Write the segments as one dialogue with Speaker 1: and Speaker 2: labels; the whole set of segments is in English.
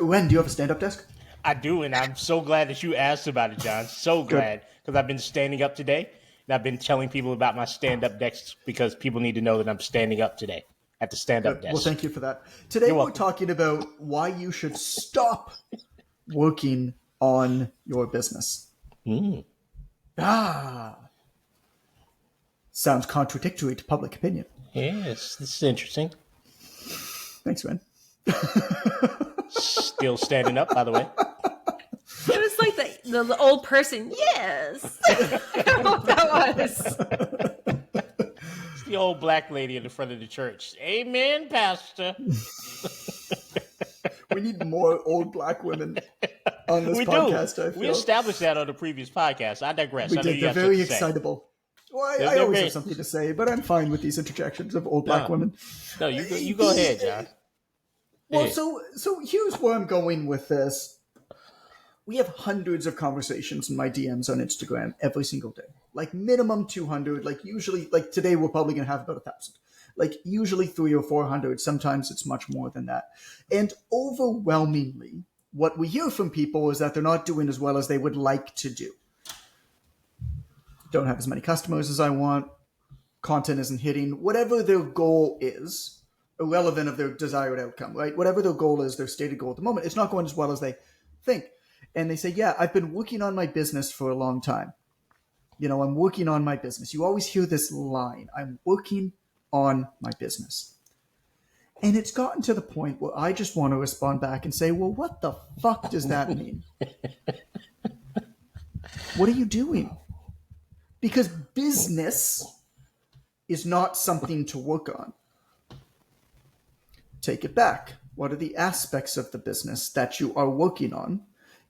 Speaker 1: Wen, do you have a stand-up desk?
Speaker 2: I do, and I'm so glad that you asked about it, John. So glad, because I've been standing up today, and I've been telling people about my stand-up desks because people need to know that I'm standing up today at the stand-up
Speaker 1: Good. Well,
Speaker 2: desk.
Speaker 1: thank you for that. Today
Speaker 2: You're
Speaker 1: we're
Speaker 2: welcome.
Speaker 1: talking about why you should stop working on your business. Sounds contradictory to public opinion.
Speaker 2: Yes, this is interesting.
Speaker 1: Thanks, Wen.
Speaker 2: Still standing up, by the way.
Speaker 3: It was like the old person. Yes. I don't know what that was.
Speaker 2: It's the old black lady in the front of the church. Amen, Pastor.
Speaker 1: We need more old black women on this
Speaker 2: We
Speaker 1: podcast,
Speaker 2: do.
Speaker 1: I feel.
Speaker 2: We established that on the previous podcast. I digress.
Speaker 1: We
Speaker 2: I know
Speaker 1: did.
Speaker 2: you
Speaker 1: They're
Speaker 2: have
Speaker 1: very
Speaker 2: something to say.
Speaker 1: excitable. Well, I
Speaker 2: They're
Speaker 1: always
Speaker 2: very-
Speaker 1: have something to say, but I'm fine with these interjections of old black women.
Speaker 2: No, you go ahead, John.
Speaker 1: Well,
Speaker 2: Yeah.
Speaker 1: so here's where I'm going with this. We have hundreds of conversations in my DMs on Instagram every single day. Like minimum 200. Like usually, like today we're probably going to have about 1,000. Like usually 300 or 400. Sometimes it's much more than that. And overwhelmingly, what we hear from people is that they're not doing as well as they would like to do. Don't have as many customers as I want. Content isn't hitting. Whatever their goal is, irrelevant of their desired outcome, right? Whatever their goal is, their stated goal at the moment, it's not going as well as they think. And they say, yeah, I've been working on my business for a long time. You know, I'm working on my business. You always hear this line, I'm working on my business. And it's gotten to the point where I just want to respond back and say, well, what the fuck does that mean? What are you doing? Because business is not something to work on. Take it back. What are the aspects of the business that you are working on?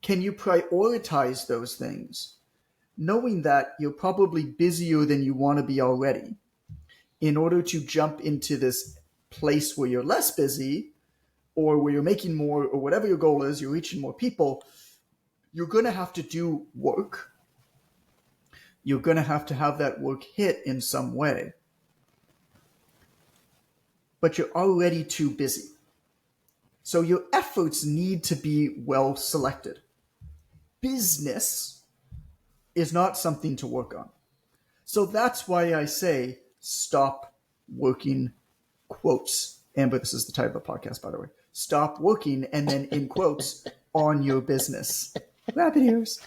Speaker 1: Can you prioritize those things? Knowing that you're probably busier than you want to be already, in order to jump into this place where you're less busy or where you're making more or whatever your goal is, you're reaching more people, you're going to have to do work. You're going to have that work hit in some way. But you're already too busy. So your efforts need to be well selected. Business is not something to work on. So that's why I say stop working, quotes. Amber, this is the title of the podcast, by the way. Stop working, and then in quotes, on your business. Rabbit ears.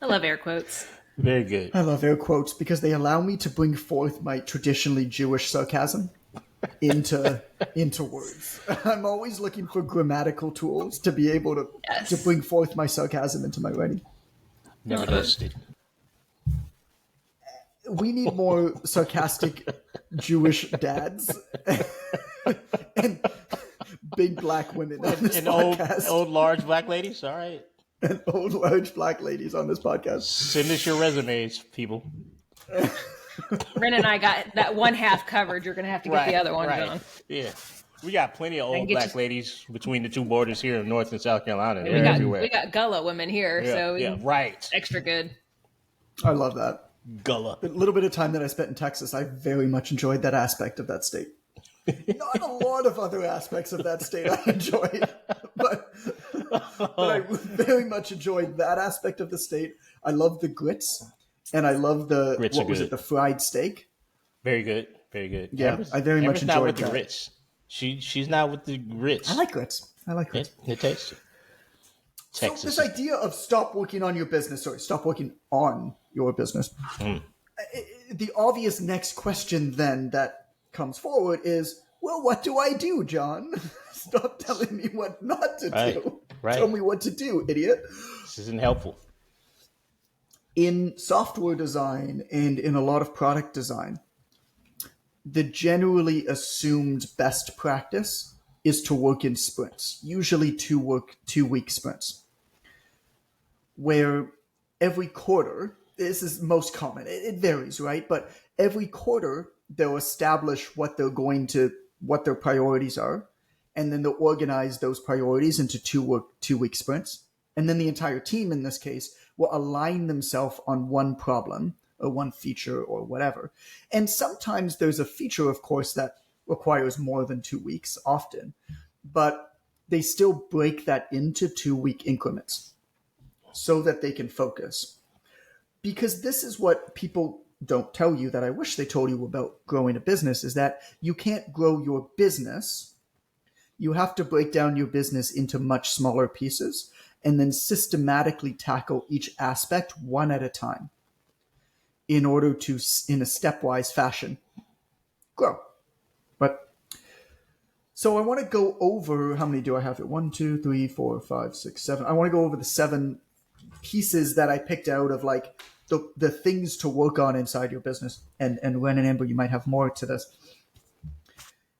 Speaker 3: I love air quotes.
Speaker 2: Very good.
Speaker 1: I love air quotes because they allow me to bring forth my traditionally Jewish sarcasm into words. I'm always looking for grammatical tools to be able to bring forth my sarcasm into my writing.
Speaker 2: Never noticed it.
Speaker 1: We need more sarcastic Jewish dads and big black women on this podcast.
Speaker 2: Old large black ladies. All right.
Speaker 1: And old large black ladies on this podcast.
Speaker 2: Send us your resumes, people.
Speaker 3: Ren and I got that one half covered. You're going to have to get the other one done.
Speaker 2: Yeah. We got plenty of old black ladies between the two borders here in North and South Carolina. They're everywhere.
Speaker 3: We got Gullah women here, extra good.
Speaker 1: I love that.
Speaker 2: Gullah.
Speaker 1: The little bit of time that I spent in Texas, I very much enjoyed that aspect of that state. Not a lot of other aspects of that state I enjoyed, but I very much enjoyed that aspect of the state. I love the grits, and I love the the fried steak.
Speaker 2: Very good, very good.
Speaker 1: Yeah, I very much enjoyed
Speaker 2: not with
Speaker 1: that.
Speaker 2: The grits. She's not with the grits.
Speaker 1: I like grits.
Speaker 2: It tastes. Texas.
Speaker 1: So this idea of stop working on your business, stop working on your business. The obvious next question then that comes forward is, well, what do I do, John? Stop telling me what not to do.
Speaker 2: Right.
Speaker 1: Tell me what to do, idiot.
Speaker 2: This isn't helpful.
Speaker 1: In software design and in a lot of product design, the generally assumed best practice is to work in sprints, usually 2-week sprints, where every quarter, this is most common, it varies, right? But every quarter they'll establish what their priorities are, and then they'll organize those priorities into 2-week sprints. And then the entire team in this case will align themselves on one problem or one feature or whatever. And sometimes there's a feature, of course, that requires more than 2 weeks often. But they still break that into 2-week increments so that they can focus. Because this is what people don't tell you that I wish they told you about growing a business, is that you can't grow your business. You have to break down your business into much smaller pieces and then systematically tackle each aspect one at a time in order to, in a stepwise fashion, grow. But so I want to go over, how many do I have here? 1, 2, 3, 4, 5, 6, 7. I want to go over the 7 pieces that I picked out of like the things to work on inside your business. And Ren and Amber, you might have more to this.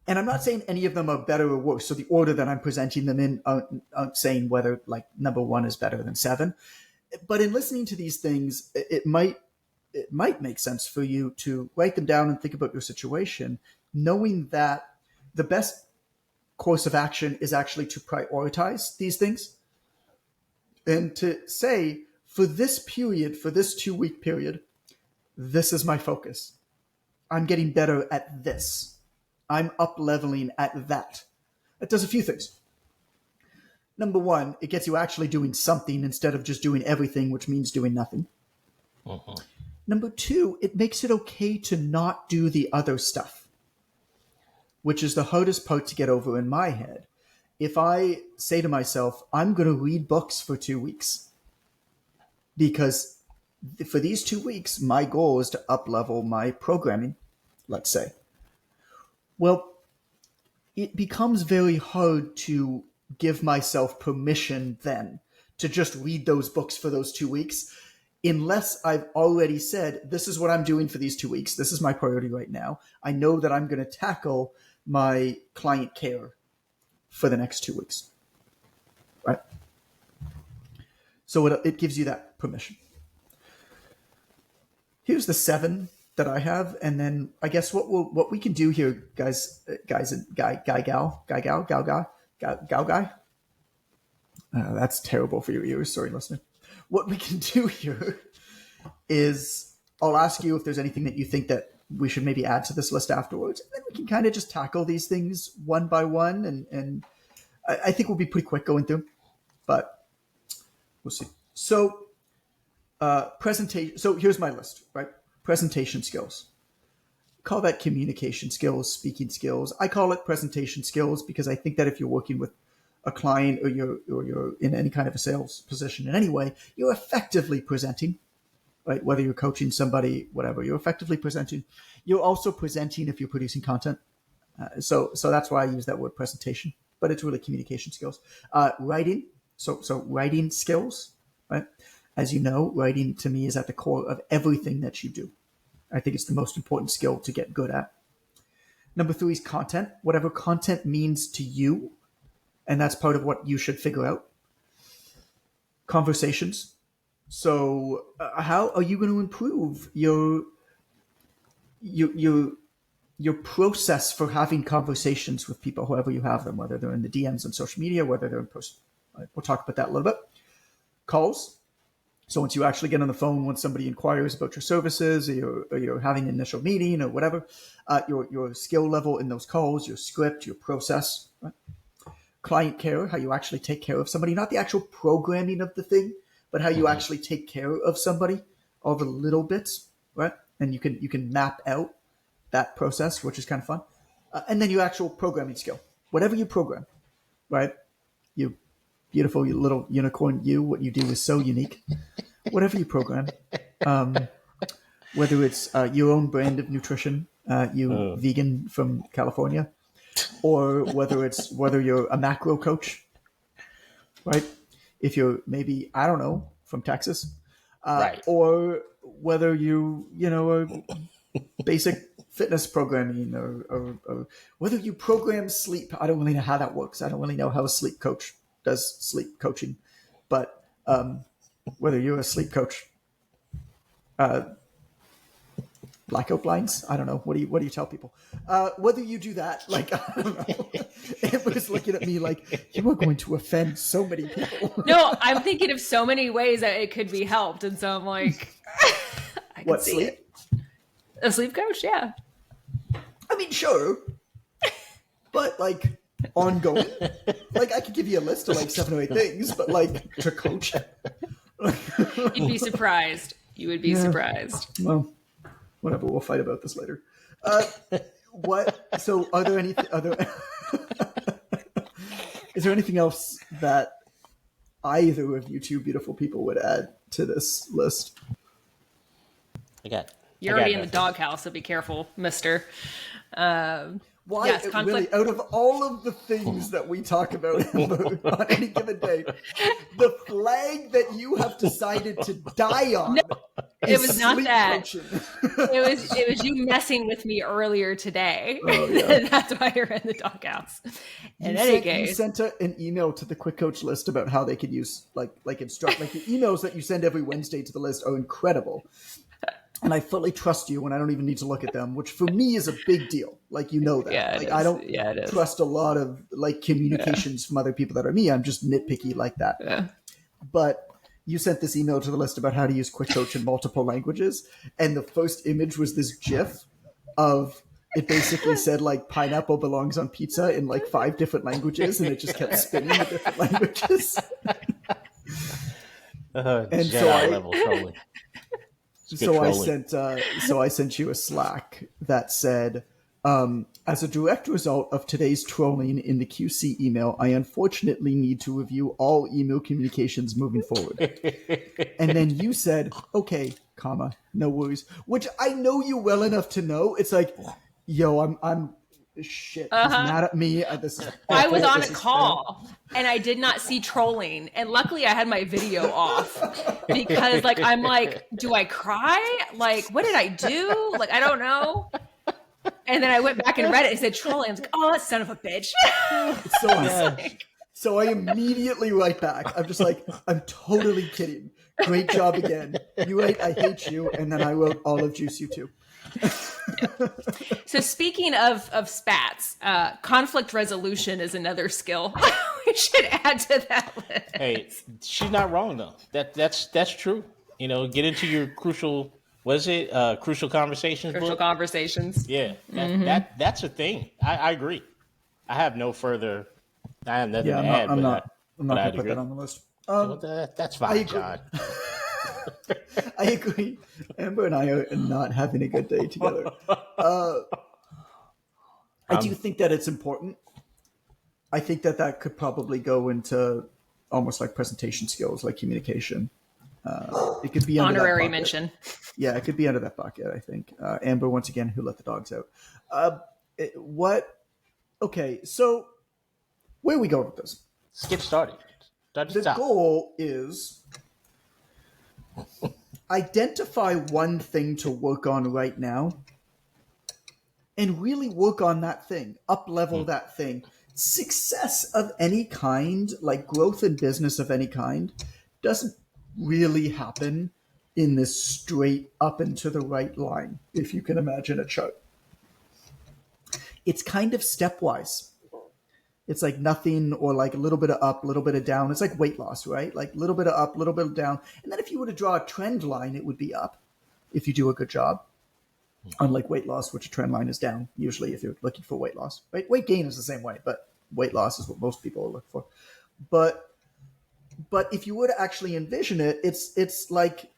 Speaker 1: And I'm not saying any of them are better or worse. So the order that I'm presenting them in aren't saying whether like number 1 is better than 7. But in listening to these things, it might make sense for you to write them down and think about your situation, knowing that the best course of action is actually to prioritize these things and to say, for this period, for this 2-week period, this is my focus. I'm getting better at this. I'm up-leveling at that. It does a few things. Number 1, it gets you actually doing something instead of just doing everything, which means doing nothing.
Speaker 2: Uh-huh.
Speaker 1: Number 2, it makes it okay to not do the other stuff, which is the hardest part to get over in my head. If I say to myself, I'm going to read books for 2 weeks, because for these 2 weeks, my goal is to up-level my programming, let's say. Well, it becomes very hard to give myself permission then to just read those books for those 2 weeks, unless I've already said, this is what I'm doing for these 2 weeks. This is my priority right now. I know that I'm going to tackle my client care for the next 2 weeks. Right? So it gives you that permission. Here's the 7 that I have, and then I guess what we can do here, guys, gal. That's terrible for your ears. Sorry, listener. What we can do here is I'll ask you if there's anything that you think that we should maybe add to this list afterwards, and then we can kind of just tackle these things one by one, and I think we'll be pretty quick going through, but we'll see. So presentation. So here's my list, right? Presentation skills. Call that communication skills, speaking skills. I call it presentation skills because I think that if you're working with a client or you're in any kind of a sales position in any way, you're effectively presenting, right? Whether you're coaching somebody, whatever, you're effectively presenting. You're also presenting if you're producing content. So that's why I use that word presentation, but it's really communication skills. Writing. So writing skills, right? As you know, writing to me is at the core of everything that you do. I think it's the most important skill to get good at. Number 3 is content. Whatever content means to you, and that's part of what you should figure out. Conversations. So how are you going to improve your process for having conversations with people, however you have them, whether they're in the DMs on social media, whether they're in person? We'll talk about that a little bit. Calls. So once you actually get on the phone, when somebody inquires about your services, or you're having an initial meeting or whatever, your skill level in those calls, your script, your process, right? Client care, how you actually take care of somebody, not the actual programming of the thing, but how you actually take care of somebody, all the little bits, right? And you can map out that process, which is kind of fun. And then your actual programming skill, whatever you program, right? You beautiful little unicorn, what you do is so unique. Whatever you program, whether it's your own brand of nutrition, vegan from California, or whether you're a macro coach, right? If you're maybe, I don't know, from Texas,
Speaker 2: right.
Speaker 1: Or whether you are basic fitness programming, or whether you program sleep. I don't really know how that works. I don't really know how a sleep coach does sleep coaching, but whether you're a sleep coach, blackout blinds, I don't know. What do you tell people? Whether you do that, like, I don't know. Amber's looking at me like, you are going to offend so many people.
Speaker 3: No, I'm thinking of so many ways that it could be helped, and so I'm like, I can
Speaker 1: What,
Speaker 3: see
Speaker 1: sleep?
Speaker 3: it. A sleep coach, yeah.
Speaker 1: I mean, sure, but like ongoing. Like, I could give you a list of like 7 or 8 things, but like to coach.
Speaker 3: You'd be surprised. You would be surprised.
Speaker 1: Well, whatever. We'll fight about this later. What? So, are there any other? Is there anything else that either of you two beautiful people would add to this list?
Speaker 3: You're already in the doghouse, so be careful, mister.
Speaker 1: Why,
Speaker 3: yes,
Speaker 1: really, out of all of the things that we talk about Amber, on any given day, the flag that you have decided to die on
Speaker 3: It was not
Speaker 1: sleep
Speaker 3: that.
Speaker 1: coaching.
Speaker 3: It was you messing with me earlier today.
Speaker 1: Oh, yeah.
Speaker 3: That's why you're in the doghouse. In
Speaker 1: You
Speaker 3: any
Speaker 1: sent-
Speaker 3: case,
Speaker 1: you sent an email to the Quick Coach list about how they could use like instruct like the emails that you send every Wednesday to the list are incredible. And I fully trust you when I don't even need to look at them, which for me is a big deal. Like, you know that.
Speaker 3: Yeah, it
Speaker 1: like,
Speaker 3: is.
Speaker 1: I don't
Speaker 3: Yeah, it is.
Speaker 1: trust a lot of like communications from other people that are me. I'm just nitpicky like that.
Speaker 3: yeah.
Speaker 1: But you sent this email to the list about how to use Quick Coach in multiple languages. And the first image was this GIF of it basically said like pineapple belongs on pizza in like 5 different languages. And it just kept spinning the different languages. And so
Speaker 2: level trolling.
Speaker 1: So I sent you a Slack that said, as a direct result of today's trolling in the QC email, I unfortunately need to review all email communications moving forward. And then you said, okay, comma, no worries, which I know you well enough to know. It's like, yo, I'm shit. He's mad at me.
Speaker 3: I was on a call and I did not see trolling. And luckily I had my video off because like, I'm like, do I cry? Like, what did I do? Like, I don't know. And then I went back and read it and said trolling. I was like, oh, that son of a bitch.
Speaker 1: So I immediately write back. I'm just like, I'm totally kidding. Great job again. You write, I hate you. And then I wrote all of Juice You Too.
Speaker 3: So speaking of spats, conflict resolution is another skill we should add to that list.
Speaker 2: Hey, she's not wrong though. That's true. You know, get into your crucial. Was it crucial conversations?
Speaker 3: Crucial
Speaker 2: book?
Speaker 3: conversations.
Speaker 2: Yeah, that's a thing. I agree. I have nothing to add.
Speaker 1: I'm not
Speaker 2: but
Speaker 1: going
Speaker 2: I'd
Speaker 1: to put
Speaker 2: agree.
Speaker 1: that on the list.
Speaker 2: That's fine, John.
Speaker 1: I agree. Amber and I are not having a good day together. I do think that it's important. I think that could probably go into almost like presentation skills, like communication. It could be under
Speaker 3: Honorary
Speaker 1: that bucket.
Speaker 3: mention.
Speaker 1: Yeah, it could be under that bucket, I think. Amber, once again, who let the dogs out. Okay, so where are we going with this?
Speaker 2: Let's get started.
Speaker 1: The goal is identify one thing to work on right now and really work on that thing, up-level that thing. Success of any kind, like growth in business of any kind, doesn't really happen in this straight up and to the right line, if you can imagine a chart. It's kind of stepwise. It's like nothing or like a little bit of up, a little bit of down. It's like weight loss, right? Like a little bit of up, a little bit of down. And then if you were to draw a trend line, it would be up if you do a good job. Unlike weight loss, which a trend line is down, usually if you're looking for weight loss. Right? Weight gain is the same way, but weight loss is what most people are looking for. But if you were to actually envision it, it's like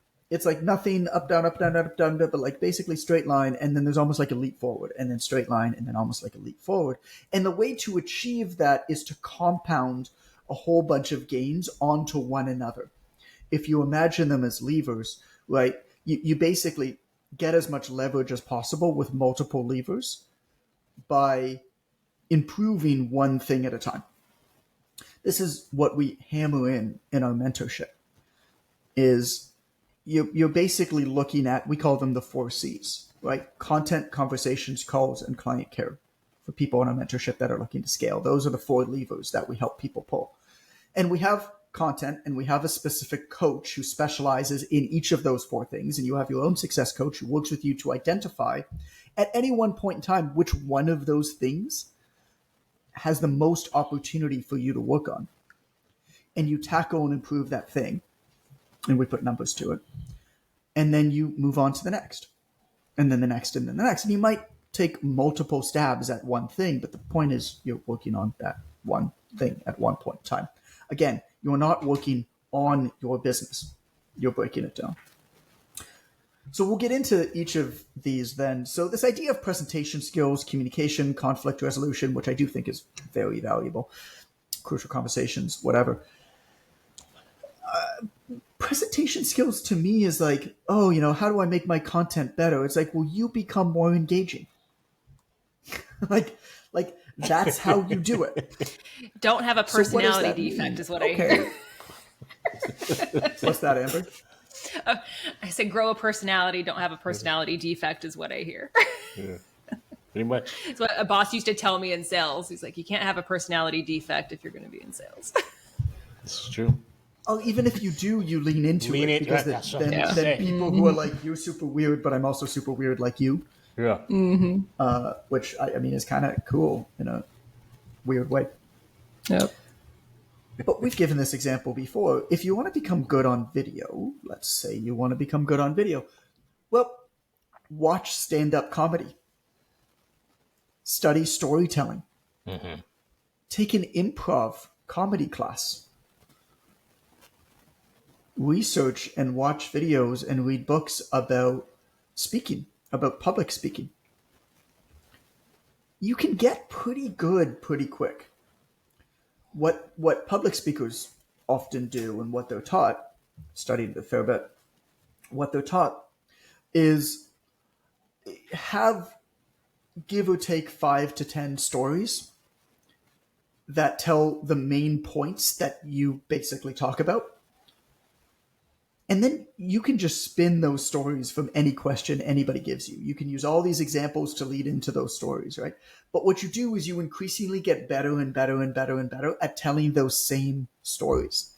Speaker 1: nothing up, down, but like basically straight line. And then there's almost like a leap forward and then straight line and then almost like a leap forward. And the way to achieve that is to compound a whole bunch of gains onto one another. If you imagine them as levers, right, you basically get as much leverage as possible with multiple levers by improving one thing at a time. This is what we hammer in our mentorship is you're basically looking at, we call them the 4 C's, right? Content, conversations, calls, and client care for people in our mentorship that are looking to scale. Those are the 4 levers that we help people pull. And we have content and we have a specific coach who specializes in each of those 4 things. And you have your own success coach who works with you to identify at any one point in time which one of those things has the most opportunity for you to work on. And you tackle and improve that thing. And we put numbers to it. And then you move on to the next. And then the next, and then the next. And you might take multiple stabs at one thing, but the point is you're working on that one thing at one point in time. Again, you're not working on your business. You're breaking it down. So we'll get into each of these then. So this idea of presentation skills, communication, conflict resolution, which I do think is very valuable, crucial conversations, whatever. Presentation skills to me is like, oh, how do I make my content better? It's like, well, you become more engaging. like that's how you do it.
Speaker 3: Don't have a personality defect is what I hear.
Speaker 1: What's that, Amber?
Speaker 3: I said grow a personality, don't have a personality defect is what I hear.
Speaker 2: Yeah. Pretty much.
Speaker 3: It's what a boss used to tell me in sales. He's like, you can't have a personality defect if you're going to be in sales.
Speaker 2: It's true.
Speaker 1: Oh, even if you do, you lean into it because then people who are like, you're super weird, but I'm also super weird like you.
Speaker 2: Yeah.
Speaker 1: Which I mean is kind of cool in a weird way.
Speaker 3: Yep.
Speaker 1: But we've given this example before. If you want to become good on video, let's say you want to become good on video, well, watch stand-up comedy. Study storytelling.
Speaker 2: Mm-hmm.
Speaker 1: Take an improv comedy class. Research and watch videos and read books about speaking, about public speaking. You can get pretty good pretty quick. What public speakers often do and what they're taught, studied a fair bit, what they're taught is have give or take 5 to 10 stories that tell the main points that you basically talk about. And then you can just spin those stories from any question anybody gives you. You can use all these examples to lead into those stories, right? But what you do is you increasingly get better and better and better and better at telling those same stories.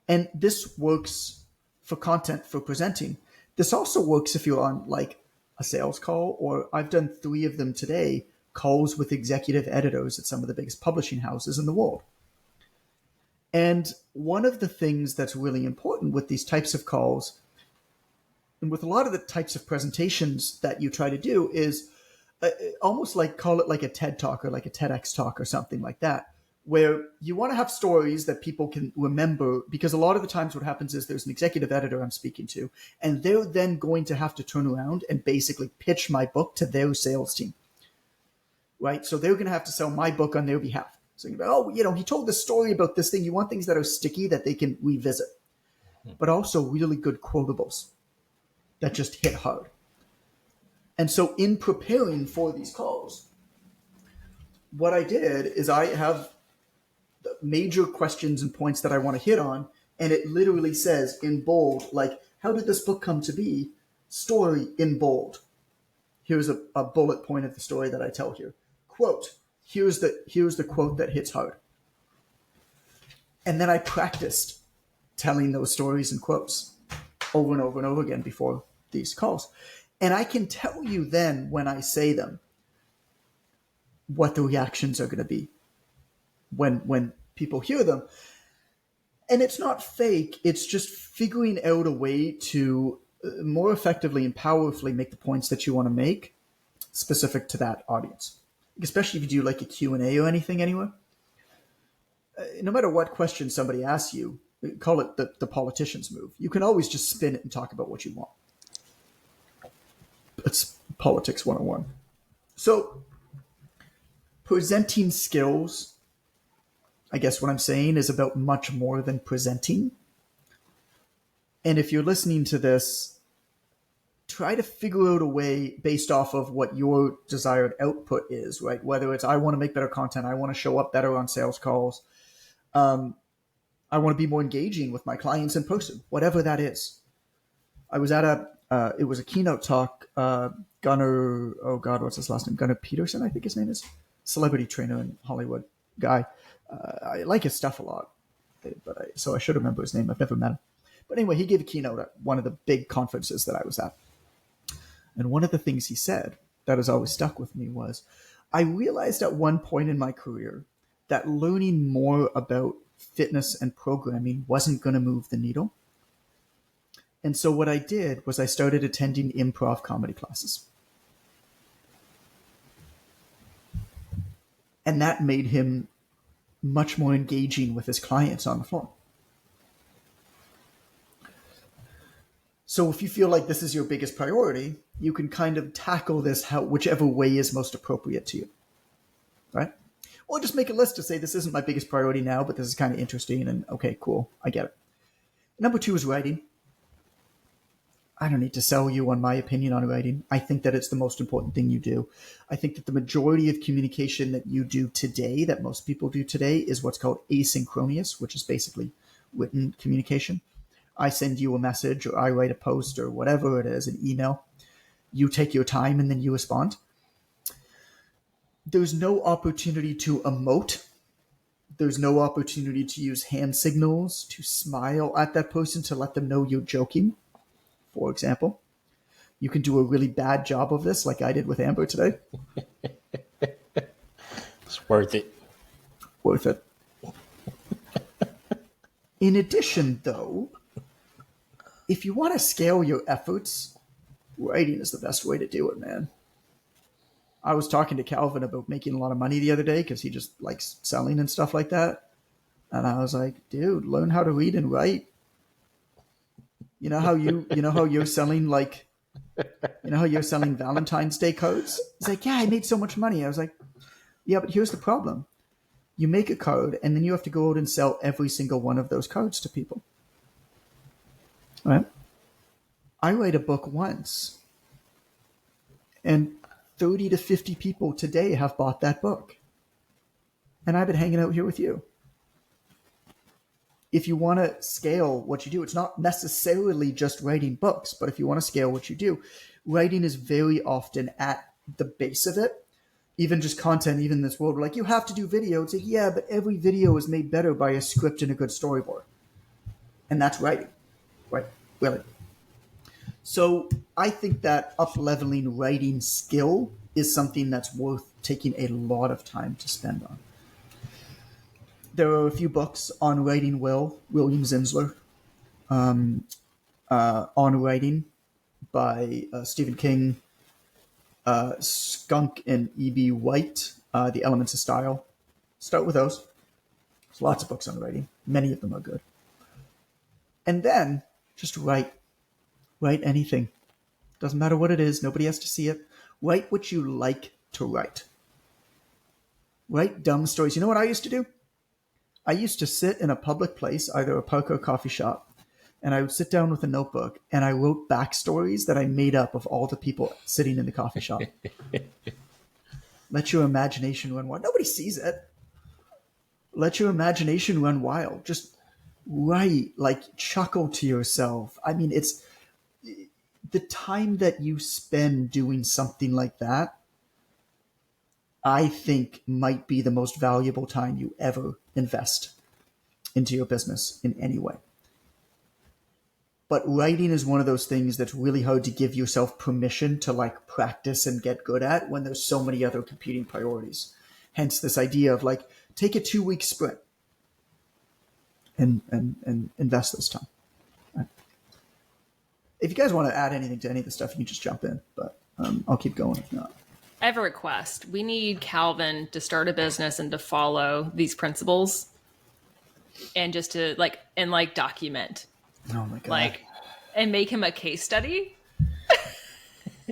Speaker 1: And this works for content, for presenting. This also works if you're on like a sales call, or I've done 3 of them today, calls with executive editors at some of the biggest publishing houses in the world. And one of the things that's really important with these types of calls and with a lot of the types of presentations that you try to do is almost like call it like a TED talk or like a TEDx talk or something like that, where you want to have stories that people can remember, because a lot of the times what happens is there's an executive editor I'm speaking to, and they're then going to have to turn around and basically pitch my book to their sales team, right? So they're going to have to sell my book on their behalf. So he told this story about this thing. You want things that are sticky that they can revisit, but also really good quotables that just hit hard. And so in preparing for these calls, what I did is I have the major questions and points that I want to hit on, and it literally says in bold, like, how did this book come to be? Story in bold. Here's a bullet point of the story that I tell here. Quote. Here's the quote that hits hard. And then I practiced telling those stories and quotes over and over and over again before these calls. And I can tell you then when I say them what the reactions are going to be when people hear them. And it's not fake. It's just figuring out a way to more effectively and powerfully make the points that you want to make specific to that audience. Especially if you do like a Q&A or anything anywhere. No matter what question somebody asks you, call it the politician's move. You can always just spin it and talk about what you want. It's politics 101. So presenting skills, I guess what I'm saying is about much more than presenting. And if you're listening to this, try to figure out a way based off of what your desired output is, right? Whether it's I want to make better content, I want to show up better on sales calls, I want to be more engaging with my clients in person, whatever that is. I was at it was a keynote talk, Gunnar, oh God, what's his last name? Gunnar Peterson, I think his name is. Celebrity trainer in Hollywood guy. I like his stuff a lot, so I should remember his name. I've never met him. But anyway, he gave a keynote at one of the big conferences that I was at. And one of the things he said that has always stuck with me was, I realized at one point in my career that learning more about fitness and programming wasn't going to move the needle. And so what I did was I started attending improv comedy classes. And that made him much more engaging with his clients on the phone. So if you feel like this is your biggest priority, you can kind of tackle this whichever way is most appropriate to you, right? Or just make a list to say, this isn't my biggest priority now, but this is kind of interesting, and okay, cool, I get it. Number 2 is writing. I don't need to sell you on my opinion on writing. I think that it's the most important thing you do. I think that the majority of communication that you do today, that most people do today, is what's called asynchronous, which is basically written communication. I send you a message, or I write a post, or whatever it is, an email. You take your time and then you respond. There's no opportunity to emote. There's no opportunity to use hand signals, to smile at that person, to let them know you're joking, for example. You can do a really bad job of this, like I did with Amber today.
Speaker 2: It's worth it.
Speaker 1: Worth it. In addition, though, if you want to scale your efforts, writing is the best way to do it, man. I was talking to Calvin about making a lot of money the other day because he just likes selling and stuff like that. And I was like, dude, learn how to read and write. You know how you're selling Valentine's Day cards? He's like, yeah, I made so much money. I was like, yeah, but here's the problem. You make a card and then you have to go out and sell every single one of those cards to people. Right? I write a book once and 30 to 50 people today have bought that book. And I've been hanging out here with you. If you want to scale what you do, it's not necessarily just writing books, but if you want to scale what you do, writing is very often at the base of it. Even just content, even in this world, we're like, you have to do video. It's like, yeah, but every video is made better by a script and a good storyboard. And that's writing, right? Really. So I think that up-leveling writing skill is something that's worth taking a lot of time to spend on. There are a few books on writing well. William Zinsler, on writing by Stephen King, Skunk and E.B. White, The Elements of Style. Start with those. There's lots of books on writing. Many of them are good. And then just write. Write anything. Doesn't matter what it is. Nobody has to see it. Write what you like to write. Write dumb stories. You know what I used to do? I used to sit in a public place, either a park or a coffee shop, and I would sit down with a notebook and I wrote backstories that I made up of all the people sitting in the coffee shop. Let your imagination run wild. Nobody sees it. Let your imagination run wild. Just write, like chuckle to yourself. I mean, it's the time that you spend doing something like that, I think might be the most valuable time you ever invest into your business in any way. But writing is one of those things that's really hard to give yourself permission to like practice and get good at when there's so many other competing priorities. Hence this idea of like, take a 2-week sprint and invest this time. Right? If you guys want to add anything to any of the stuff, you can just jump in, but I'll keep going if not.
Speaker 3: I have a request. We need Calvin to start a business and to follow these principles and just to document.
Speaker 1: Oh my God.
Speaker 3: And make him a case study.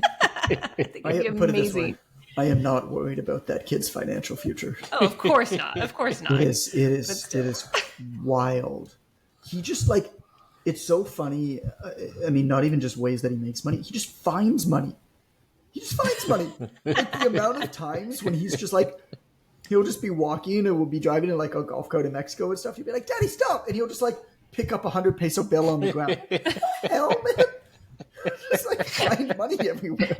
Speaker 3: I think it'd be
Speaker 1: Put it this
Speaker 3: amazing.
Speaker 1: way. I am not worried about that kid's financial future.
Speaker 3: Oh, of course not. Of course not.
Speaker 1: It is wild. He just like, it's so funny. I mean, not even just ways that he makes money. He just finds money. Like the amount of times when he's just like, he'll just be walking or we'll be driving in like a golf cart in Mexico and stuff. He'll be like, Daddy, stop. And he'll just like pick up 100 peso bill on the ground. Hell, man. Just like find money everywhere.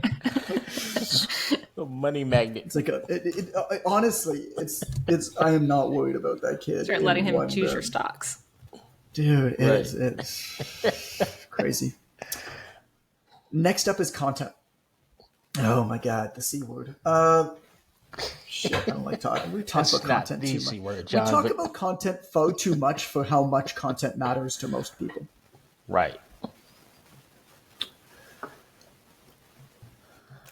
Speaker 2: A money magnet.
Speaker 1: It's like honestly, I am not worried about that kid.
Speaker 3: Start letting him choose your stocks.
Speaker 1: Dude, it's crazy. Next up is content. Oh my God, the C word. Shit, I don't like talking. We talk about content too much.
Speaker 2: Word, John,
Speaker 1: we talk about content far too much for how much content matters to most people.
Speaker 2: Right.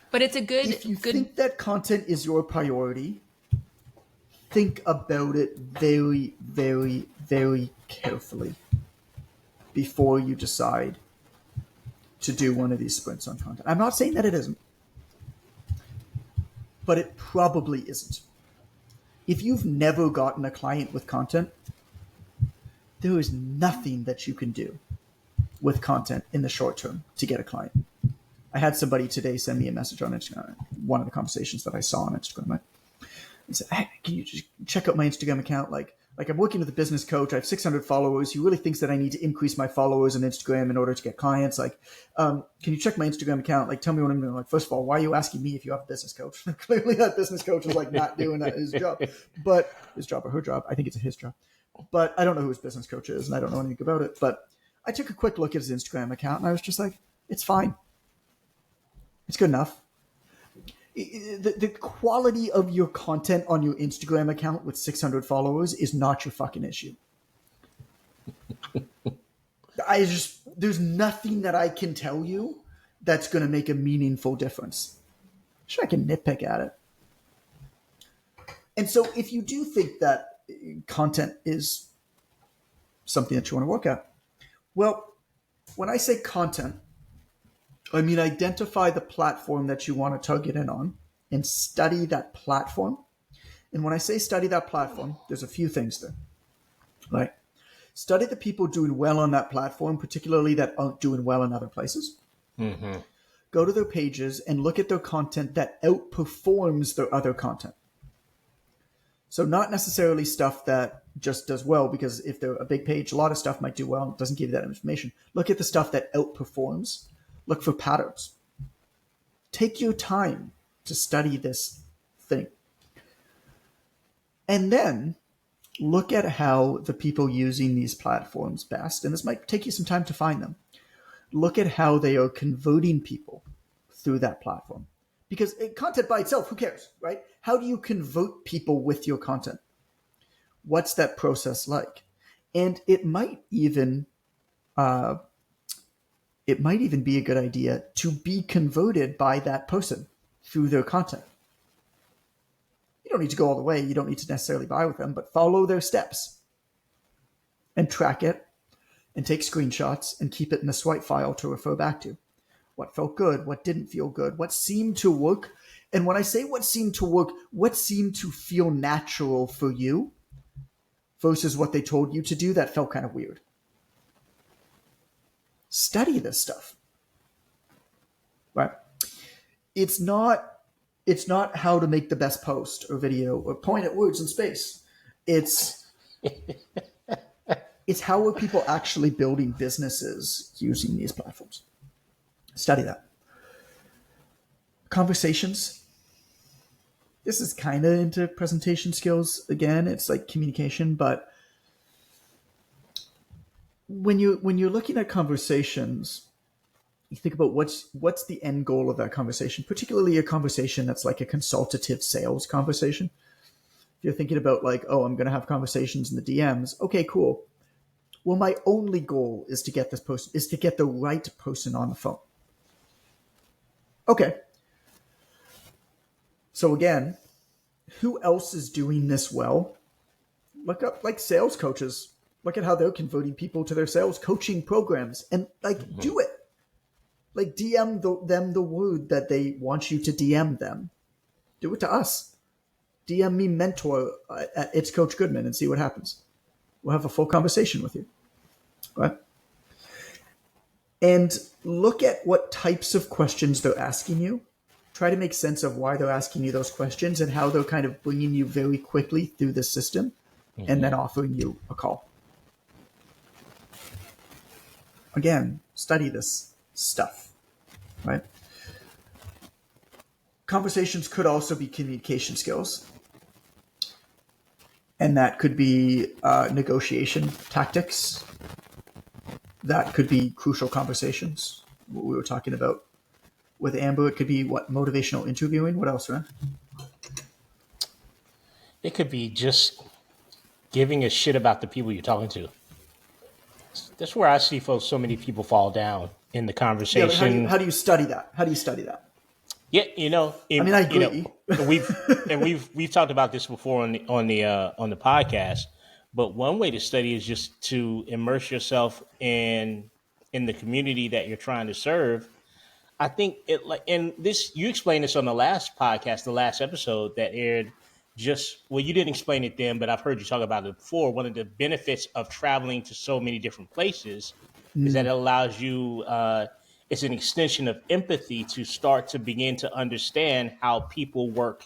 Speaker 3: But it's a good.
Speaker 1: If you think that content is your priority, think about it very, very, very carefully before you decide to do one of these sprints on content. I'm not saying that it isn't, but it probably isn't. If you've never gotten a client with content, there is nothing that you can do with content in the short term to get a client. I had somebody today send me a message on Instagram, one of the conversations that I saw on Instagram. Right? He said, hey, can you just check out my Instagram account? Like I'm working with a business coach. I have 600 followers. He really thinks that I need to increase my followers on Instagram in order to get clients. Like, can you check my Instagram account? Like, tell me what I'm doing. Like, first of all, why are you asking me if you have a business coach? Clearly that business coach is like not doing his job, but his job or her job. I think it's his job, but I don't know who his business coach is and I don't know anything about it. But I took a quick look at his Instagram account and I was just like, it's fine. It's good enough. The quality of your content on your Instagram account with 600 followers is not your fucking issue. There's nothing that I can tell you that's going to make a meaningful difference. Sure, I can nitpick at it. And so if you do think that content is something that you want to work at, well, when I say content, I mean, identify the platform that you want to target in on and study that platform. And when I say study that platform, there's a few things there, right? Study the people doing well on that platform, particularly that aren't doing well in other places. Mm-hmm. Go to their pages and look at their content that outperforms their other content. So not necessarily stuff that just does well, because if they're a big page, a lot of stuff might do well and it doesn't give you that information. Look at the stuff that outperforms. Look for patterns. Take your time to study this thing. And then look at how the people using these platforms best, and this might take you some time to find them, look at how they are converting people through that platform. Because content by itself, who cares, right? How do you convert people with your content? What's that process like? And it might even be a good idea to be converted by that person through their content. You don't need to go all the way. You don't need to necessarily buy with them, but follow their steps and track it and take screenshots and keep it in a swipe file to refer back to. What felt good, what didn't feel good, what seemed to work. And when I say what seemed to work, what seemed to feel natural for you versus what they told you to do that felt kind of weird. Study this stuff, right? It's not how to make the best post or video or point at words in space. It's how are people actually building businesses using these platforms. Study that. Conversations. This is kind of into presentation skills. Again, it's like communication, but when you're looking at conversations, you think about what's the end goal of that conversation, particularly a conversation that's like a consultative sales conversation. If you're thinking about like, oh, I'm going to have conversations in the DMs. Okay, cool. Well, my only goal is to get the right person on the phone. Okay. So again, who else is doing this well? Look up like sales coaches. Look at how they're converting people to their sales coaching programs and do it. Like DM them the word that they want you to DM them. Do it to us. DM me mentor at It's Coach Goodman and see what happens. We'll have a full conversation with you. Right? And look at what types of questions they're asking you. Try to make sense of why they're asking you those questions and how they're kind of bringing you very quickly through the system and then offering you a call. Again, study this stuff, right? Conversations could also be communication skills. And that could be negotiation tactics. That could be crucial conversations. What we were talking about with Amber, it could be motivational interviewing. What else, Ren?
Speaker 2: It could be just giving a shit about the people you're talking to. That's where I see so many people fall down in the conversation.
Speaker 1: Yeah, how do you study that? How do you study that?
Speaker 2: Yeah,
Speaker 1: I mean, I agree.
Speaker 2: We've talked about this before on the podcast. But one way to study is just to immerse yourself in the community that you're trying to serve. I think it like and this you explained this on the last podcast, the last episode that aired. Just well, you didn't explain it then, but I've heard you talk about it before. One of the benefits of traveling to so many different places is that it allows you. It's an extension of empathy to start to begin to understand how people work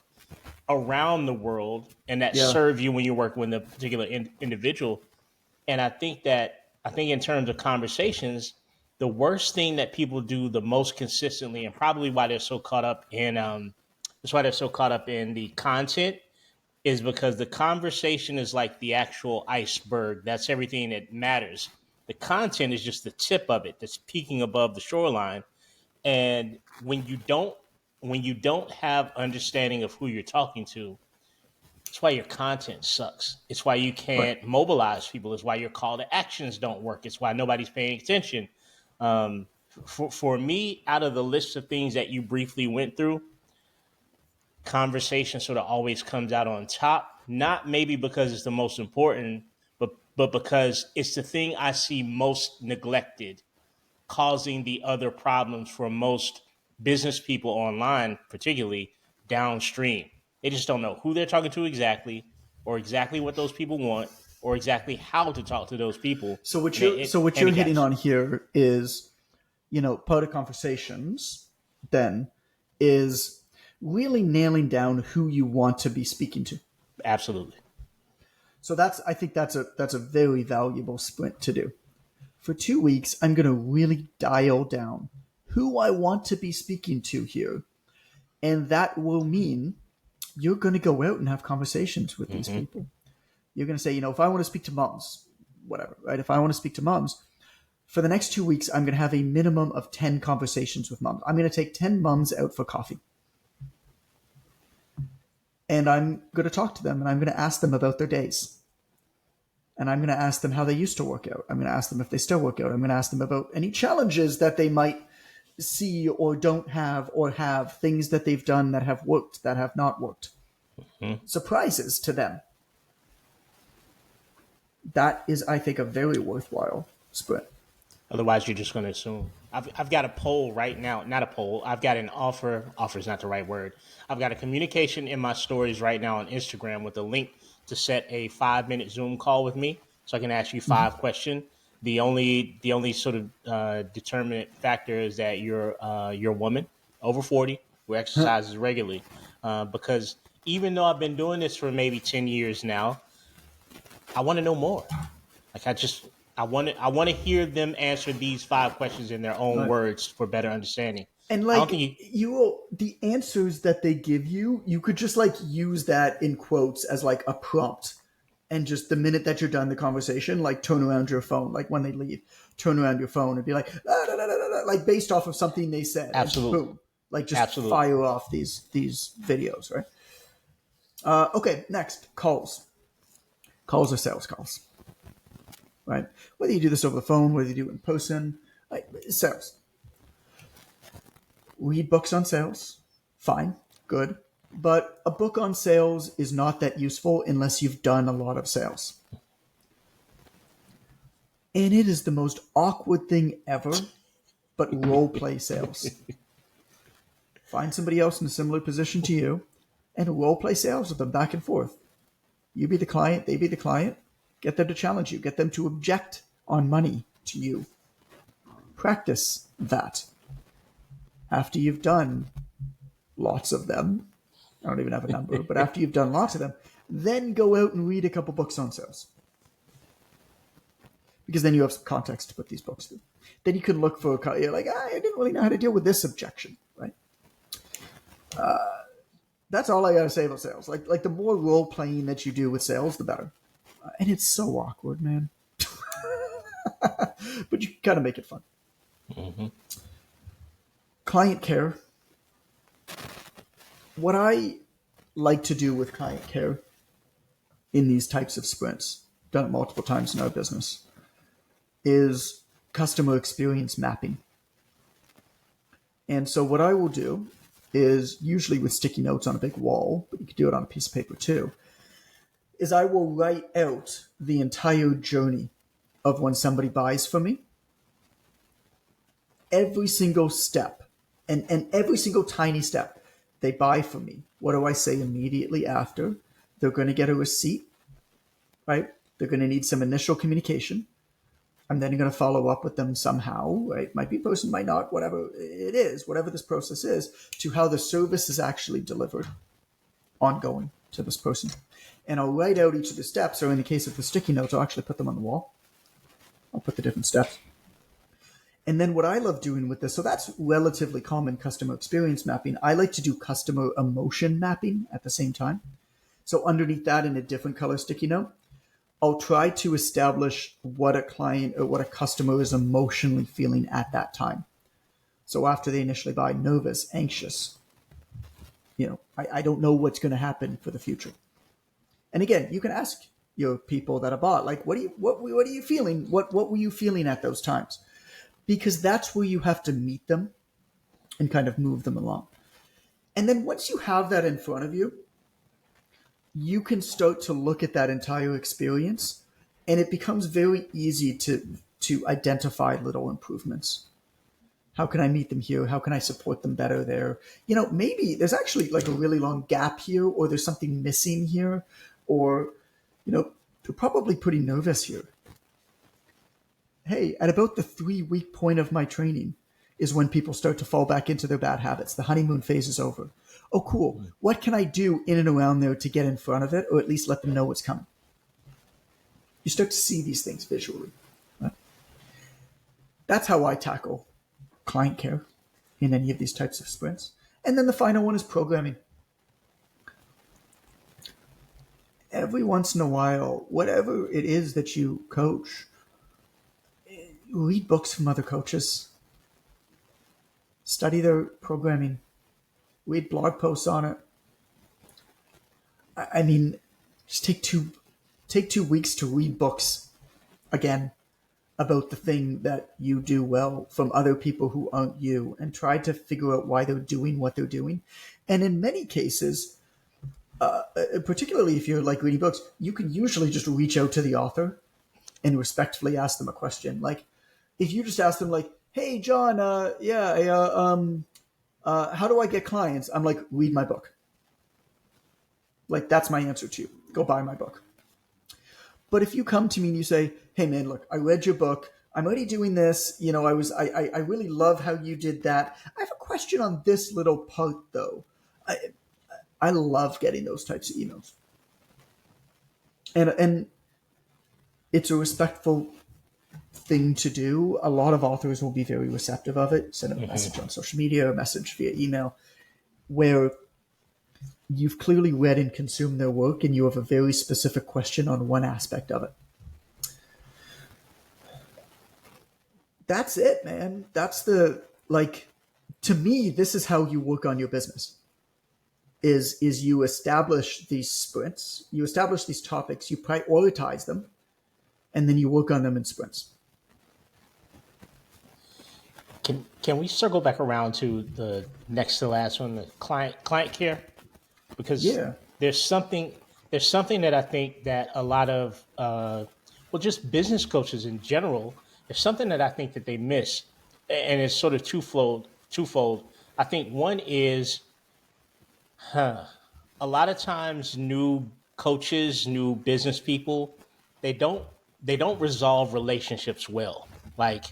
Speaker 2: around the world, and that
Speaker 1: Yeah.
Speaker 2: serve you when you work with a particular individual. And I think in terms of conversations, the worst thing that people do the most consistently, and probably why they're so caught up in that's why they're so caught up in the content, is because the conversation is like the actual iceberg. That's everything that matters. The content is just the tip of it that's peeking above the shoreline. And when you don't have understanding of who you're talking to, it's why your content sucks. It's why you
Speaker 1: Right.
Speaker 2: can't mobilize people. It's why your call to actions don't work. It's why nobody's paying attention. Um, for me, out of the list of things that you briefly went through, conversation sort of always comes out on top. Not maybe because it's the most important, but because it's the thing I see most neglected, causing the other problems for most business people online, particularly downstream. They just don't know who they're talking to exactly, or exactly what those people want, or exactly how to talk to those people.
Speaker 1: So what
Speaker 2: And
Speaker 1: you're
Speaker 2: it
Speaker 1: so what you're hitting
Speaker 2: handicaps
Speaker 1: on
Speaker 2: you.
Speaker 1: here is, part of conversations then is really nailing down who you want to be speaking to.
Speaker 2: Absolutely.
Speaker 1: So I think that's a very valuable sprint to do. For 2 weeks, I'm going to really dial down who I want to be speaking to here, and that will mean you're going to go out and have conversations with these people. You're going to say, if I want to speak to moms, whatever, right? If I want to speak to moms, for the next 2 weeks, I'm going to have a minimum of 10 conversations with moms. I'm going to take 10 moms out for coffee. And I'm going to talk to them, and I'm going to ask them about their days. And I'm going to ask them how they used to work out. I'm going to ask them if they still work out. I'm going to ask them about any challenges that they might see or don't have, or have things that they've done that have worked, that have not worked. Surprises to them. That is, I think, a very worthwhile sprint.
Speaker 2: Otherwise, you're just going to assume. I've got a poll right now. Not a poll. I've got an offer. Offer is not the right word. I've got a communication in my stories right now on Instagram with a link to set a 5-minute Zoom call with me, so I can ask you 5 questions. The only sort of determinant factor is that you're a woman over 40 who exercises regularly. Because even though I've been doing this for maybe 10 years now, I want to know more. Like I want to hear them answer these 5 questions in their own
Speaker 1: Right.
Speaker 2: words for better understanding.
Speaker 1: And
Speaker 2: I don't
Speaker 1: like
Speaker 2: think
Speaker 1: you will, the answers that they give you, you could just like use that in quotes as like a prompt. And just the minute that you're done the conversation, like turn around your phone, like when they leave, turn around your phone and be like, "Ah, da, da, da, da, da," like based off of something they said. And
Speaker 2: Absolutely.
Speaker 1: boom, like just
Speaker 2: Absolutely.
Speaker 1: fire off these videos, right? Okay, next, calls. Calls are sales calls, right? Whether you do this over the phone, whether you do it in person, like sales. Read books on sales, fine, good. But a book on sales is not that useful unless you've done a lot of sales. And it is the most awkward thing ever, but role play sales. Find somebody else in a similar position to you and role play sales with them back and forth. You be the client, they be the client. Get them to challenge you, get them to object on money to you. Practice that. After you've done lots of them, I don't even have a number, but after you've done lots of them, then go out and read a couple books on sales. Because then you have some context to put these books through. Then you can look for, you're like, I didn't really know how to deal with this objection, right? That's all I got to say about sales. Like the more role playing that you do with sales, the better. And it's so awkward, man. But you kind of make it fun. Client care. What I like to do with client care in these types of sprints, done it multiple times in our business, is customer experience mapping. And so what I will do is usually with sticky notes on a big wall, but you could do it on a piece of paper too, is I will write out the entire journey of when somebody buys from me, every single step, and every single tiny step they buy from me. What do I say immediately after? They're going to get a receipt, right? They're going to need some initial communication. I'm then going to follow up with them somehow, right? Might be person, might not, whatever it is, whatever this process is, to how the service is actually delivered ongoing to this person. And I'll write out each of the steps, or in the case of the sticky notes, I'll actually put them on the wall. I'll put the different steps. And then what I love doing with this, so that's relatively common customer experience mapping. I like to do customer emotion mapping at the same time. So underneath that, in a different color sticky note, I'll try to establish what a client or what a customer is emotionally feeling at that time. So after they initially buy, nervous, anxious, I don't know what's going to happen for the future. And again, you can ask your people that have bought, like, what are you feeling? What were you feeling at those times? Because that's where you have to meet them and kind of move them along. And then once you have that in front of you, you can start to look at that entire experience, and it becomes very easy to identify little improvements. How can I meet them here? How can I support them better there? Maybe there's actually like a really long gap here, or there's something missing here, or, they're probably pretty nervous here. Hey, at about the 3-week point of my training is when people start to fall back into their bad habits. The honeymoon phase is over. Oh, cool. What can I do in and around there to get in front of it, or at least let them know what's coming? You start to see these things visually. Right? That's how I tackle client care in any of these types of sprints. And then the final one is programming. Every once in a while, whatever it is that you coach, read books from other coaches, study their programming, read blog posts on it. I mean, just take 2 weeks to read books again about the thing that you do well from other people who aren't you, and try to figure out why they're doing what they're doing. And in many cases, particularly if you're like reading books, you can usually just reach out to the author and respectfully ask them a question. Like, if you just ask them, like, "Hey, John, how do I get clients?" I'm like, read my book. Like, that's my answer to you. Go buy my book. But if you come to me and you say, "Hey, man, look, I read your book. I'm already doing this. I really love how you did that. I have a question on this little part, though." I love getting those types of emails. And it's a respectful thing to do. A lot of authors will be very receptive of it. Send them a message on social media, a message via email, where you've clearly read and consumed their work and you have a very specific question on one aspect of it. That's it, man. That's to me, this is how you work on your business. Is you establish these sprints, you establish these topics, you prioritize them, and then you work on them in sprints.
Speaker 2: Can we circle back around to the next to last one, the client care? Because there's something that I think that a lot of just business coaches in general, there's something that I think that they miss, and it's sort of twofold. I think one is a lot of times new coaches, new business people, they don't resolve relationships well. Like,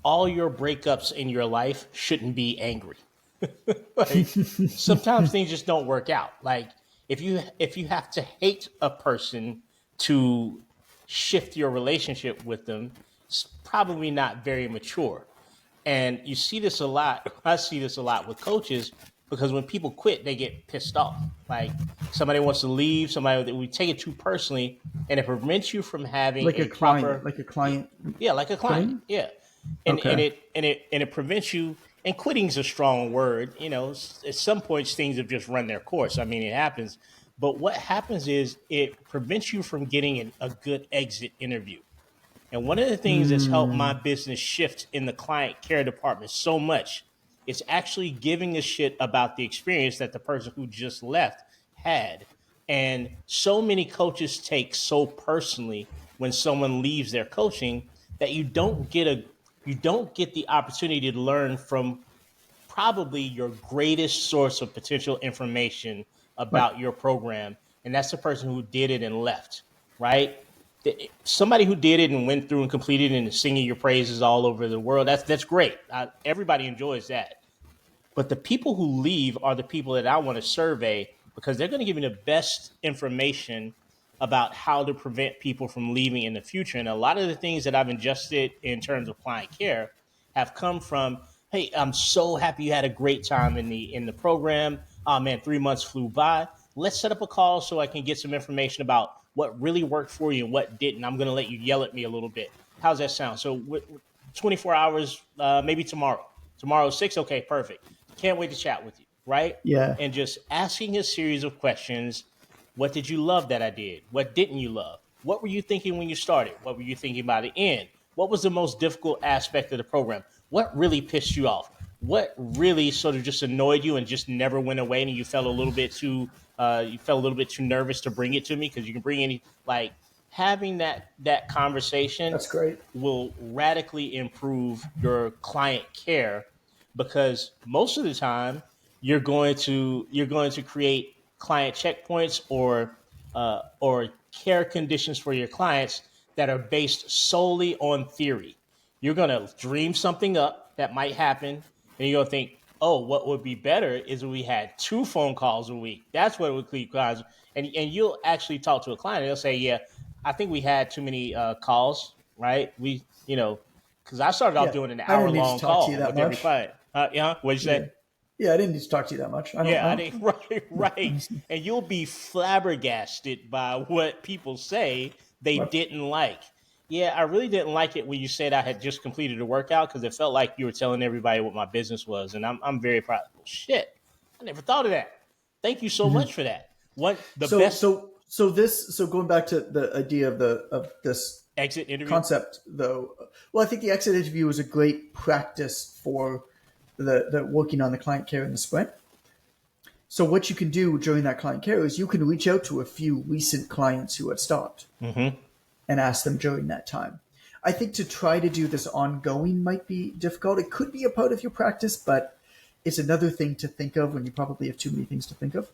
Speaker 2: all your breakups in your life shouldn't be angry. Like, sometimes things just don't work out. Like, if you have to hate a person to shift your relationship with them, it's probably not very mature. And you see this a lot. I see this a lot with coaches, because when people quit, they get pissed off. Like, somebody wants to leave, we take it too personally, and it prevents you from having
Speaker 1: like a client.
Speaker 2: Yeah, like a client. Yeah. And
Speaker 1: Okay.
Speaker 2: it prevents you, and quitting is a strong word. At some points things have just run their course. I mean, it happens. But what happens is it prevents you from getting a good exit interview. And one of the things that's helped my business shift in the client care department so much It's actually giving a shit about the experience that the person who just left had. And so many coaches take so personally when someone leaves their coaching that you don't get the opportunity to learn from probably your greatest source of potential information
Speaker 1: Right.
Speaker 2: about your program, and that's the person who did it and left, right? Somebody who did it and went through and completed it and is singing your praises all over the world, that's great. Everybody enjoys that. But the people who leave are the people that I want to survey because they're going to give me the best information about how to prevent people from leaving in the future. And a lot of the things that I've ingested in terms of client care have come from, hey, I'm so happy you had a great time in the program. Oh man, 3 months flew by. Let's set up a call so I can get some information about what really worked for you and what didn't. I'm going to let you yell at me a little bit. How's that sound? So 24 hours, maybe tomorrow. Tomorrow's 6. Okay, perfect. Can't wait to chat with you, right?
Speaker 1: Yeah.
Speaker 2: And just asking a series of questions. What did you love that I did? What didn't you love? What were you thinking when you started? What were you thinking by the end? What was the most difficult aspect of the program? What really pissed you off? What really sort of just annoyed you and just never went away, and you felt a little bit too nervous to bring it to me? Because you can bring any, like, having that conversation.
Speaker 1: That's great.
Speaker 2: Will radically improve your client care, because most of the time you're going to create client checkpoints or care conditions for your clients that are based solely on theory. You're going to dream something up that might happen, and you're going to think, oh, what would be better is if we had 2 phone calls a week. That's what it would keep clients. And you'll actually talk to a client, and they'll say, yeah, I think we had too many calls, right? Because I started off doing an hour-long call with every client. Yeah, what'd you say?
Speaker 1: Yeah, I didn't need to talk to you that much.
Speaker 2: I didn't. Right. And you'll be flabbergasted by what people say they didn't like. Yeah, I really didn't like it when you said I had just completed a workout because it felt like you were telling everybody what my business was, and I'm very proud. Well, shit, I never thought of that. Thank you so much for that.
Speaker 1: So going back to the idea of this
Speaker 2: exit interview
Speaker 1: concept, though, well, I think the exit interview is a great practice for the working on the client care in the sprint. So what you can do during that client care is you can reach out to a few recent clients who had stopped and ask them during that time. I think to try to do this ongoing might be difficult. It could be a part of your practice, but it's another thing to think of when you probably have too many things to think of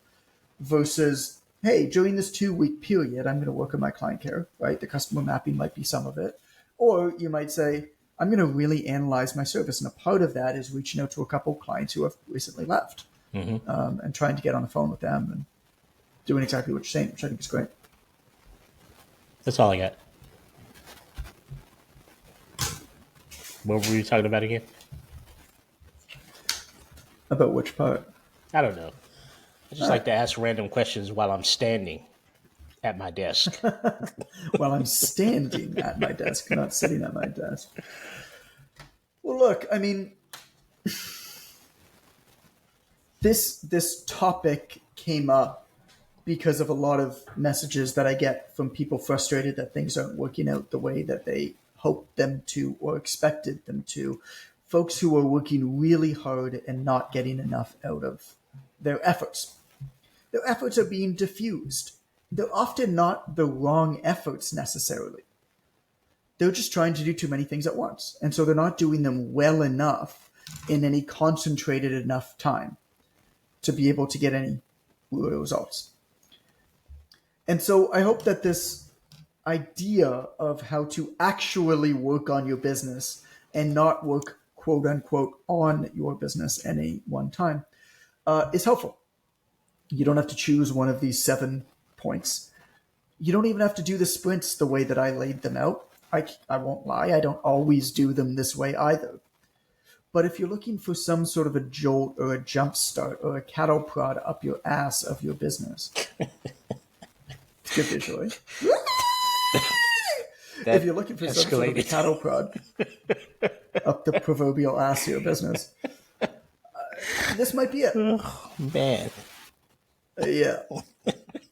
Speaker 1: versus, hey, during this 2-week period, I'm going to work on my client care, right? The customer mapping might be some of it. Or you might say, I'm going to really analyze my service. And a part of that is reaching out to a couple of clients who have recently left and trying to get on the phone with them and doing exactly what you're saying, which I think is great.
Speaker 2: That's all I got. What were you talking about again?
Speaker 1: About which part?
Speaker 2: I don't know. I just like to ask random questions while I'm standing at my desk.
Speaker 1: While I'm standing at my desk, not sitting at my desk. Well, look, I mean, this topic came up because of a lot of messages that I get from people frustrated that things aren't working out the way that they hoped them to or expected them to. Folks who are working really hard and not getting enough out of their efforts. Their efforts are being diffused. They're often not the wrong efforts necessarily. They're just trying to do too many things at once. And so they're not doing them well enough in any concentrated enough time to be able to get any results. And so I hope that this idea of how to actually work on your business and not work, quote unquote, on your business any one time is helpful. You don't have to choose one of these 7 points. You don't even have to do the sprints the way that I laid them out. I won't lie, I don't always do them this way either. But if you're looking for some sort of a jolt or a jump start or a cattle prod up your ass of your business, it's good visually. If you're looking for some sort of a cattle prod up the proverbial ass of your business, this might be it.
Speaker 2: Oh, man.
Speaker 1: Yeah.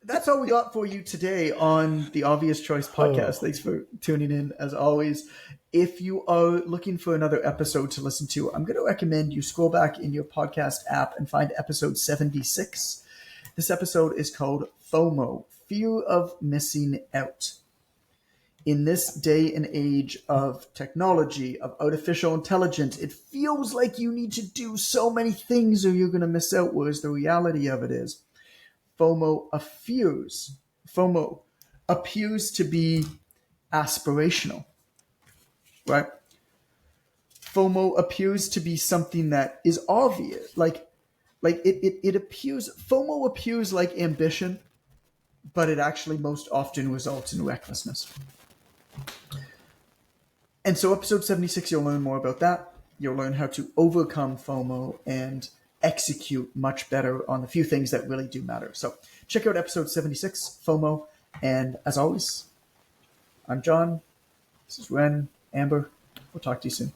Speaker 1: that's all we got for you today on the Obvious Choice podcast. Thanks for tuning in, as always. If you are looking for another episode to listen to, I'm going to recommend you scroll back in your podcast app and find episode 76. This episode is called FOMO, Fear of Missing Out. In this day and age of technology, of artificial intelligence, it feels like you need to do so many things or you're going to miss out, whereas the reality of it is FOMO appears to be aspirational, right? FOMO appears to be something that is obvious. FOMO appears like ambition, but it actually most often results in recklessness. And so episode 76, you'll learn more about that. You'll learn how to overcome FOMO and execute much better on the few things that really do matter. So check out episode 76, FOMO. And as always, I'm John. This is Ren, Amber. We'll talk to you soon.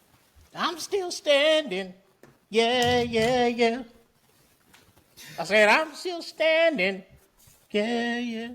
Speaker 2: I'm still standing. Yeah, yeah, yeah. I said, I'm still standing. Yeah, yeah.